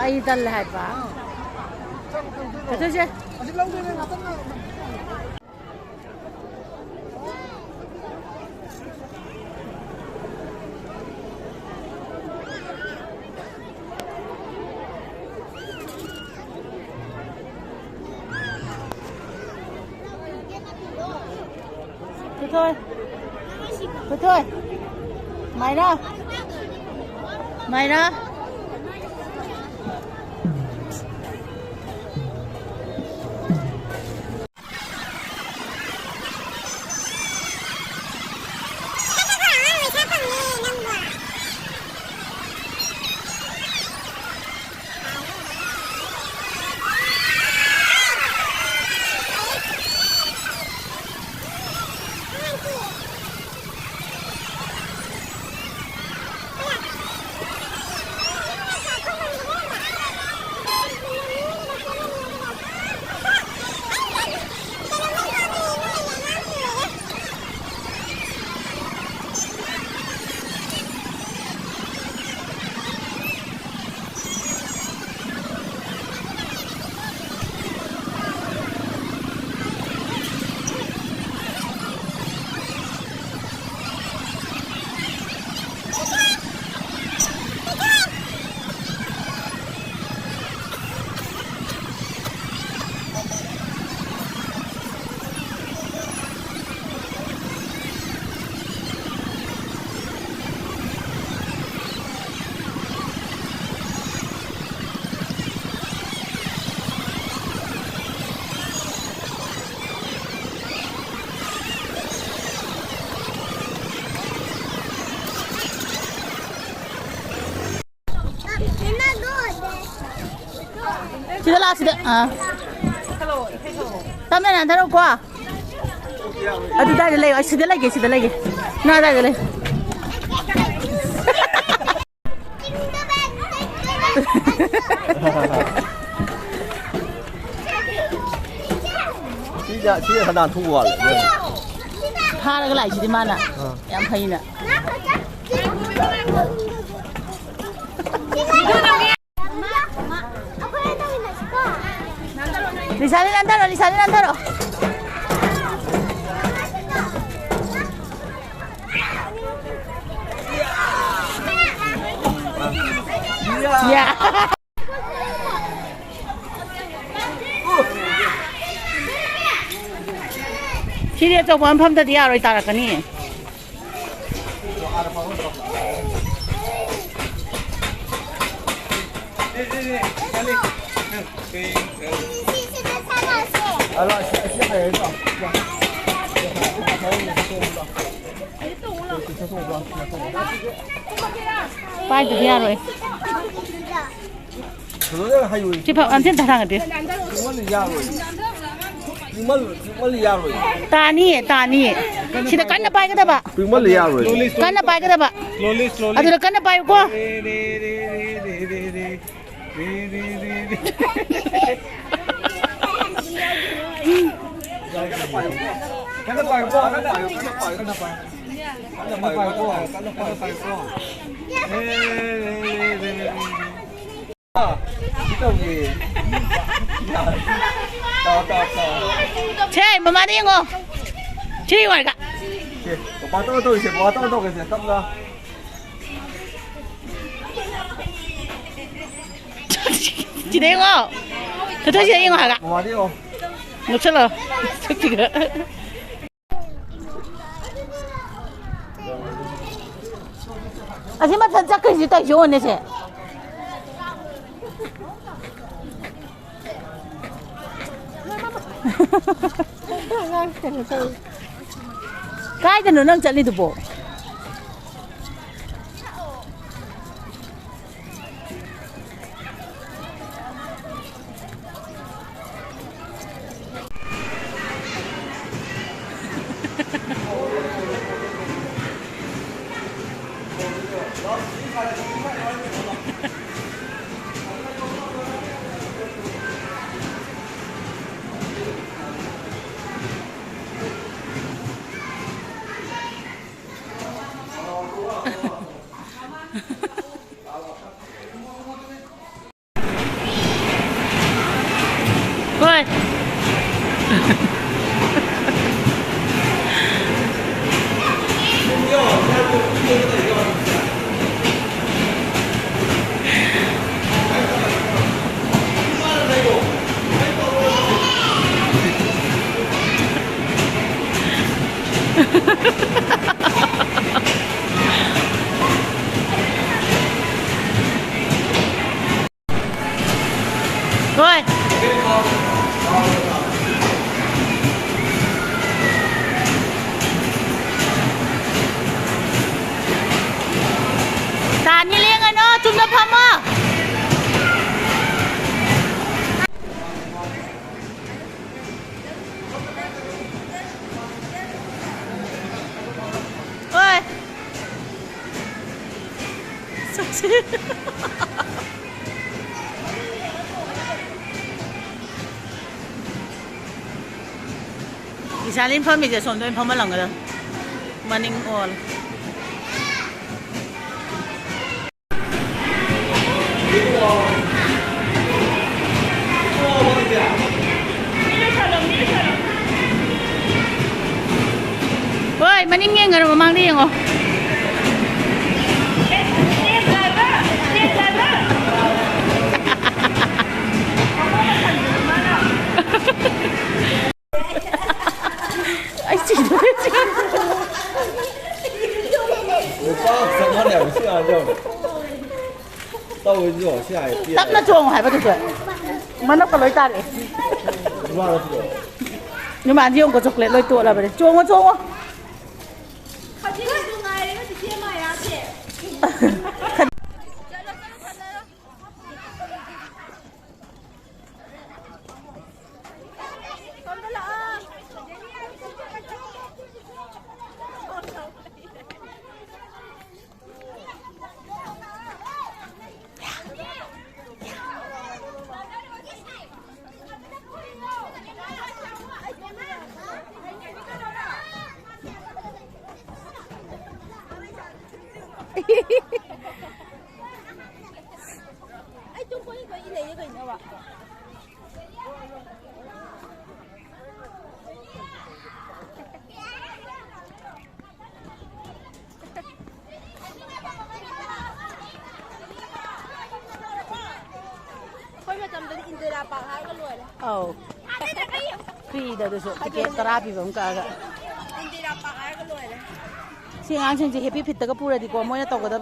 أي دل هاد بقى هتجي thôi thôi mày đó mày đó Sida la sida à tao này thằng đâu qua à đi đây lấy sida lấy nào đây lấy chỉ là thằng thua rồi ha cái lại gì mà nè em thấy nè Lisanin ang taro. Yeah. Sini to pam pam tadi aroi tarakani. Pai tadi aroi. Cepat antin datang ada. Tani. Sida kan na pai kada ba? Kan na pai kada ba? Adu kan na pai ko. Cek, mama ni ngo. Ciri warga. Bawa tahu ke sini, tak lah. Ciri ngo. Betul ciri ngo harga. Mama dia. Nggak salah. Tiga. Asyik macam cakap je tak jauh ni sih. Cái thì nó nâng chân đi từ bộ. เฮ้ยเฮ้ยตานี่เลี้ยงกันเนาะจุ่มน้ำพม่าเฮ้ยสักทีIsalin pa mi son doon pa malang gala. Maning all. Hoy, maning ngeng ngaro mamang di ngo. Ay, sino? 我爸生他2下就，到回去我下一遍。Tap na chuông hay ba tu chuột? Manok ka loy ta đi. Ba là chuột. Nhưng mà anh dùng có chocolate loy tua là vậy. Chuông chuông. เขาที่ไหนดูไงก็จะเที่ยวใหม่อ่ะเจ๊哎，中国一个一类一个，你知道吧？เขาจะจำเป็นอินเดียปากหายก็รวยเลย Oh. Free dah tu so. Tiket terapi pun ka agak. อินเดียปากหายก็รวยเลย Si ngang sing happy fit ta ka pura di ko mo na to ko da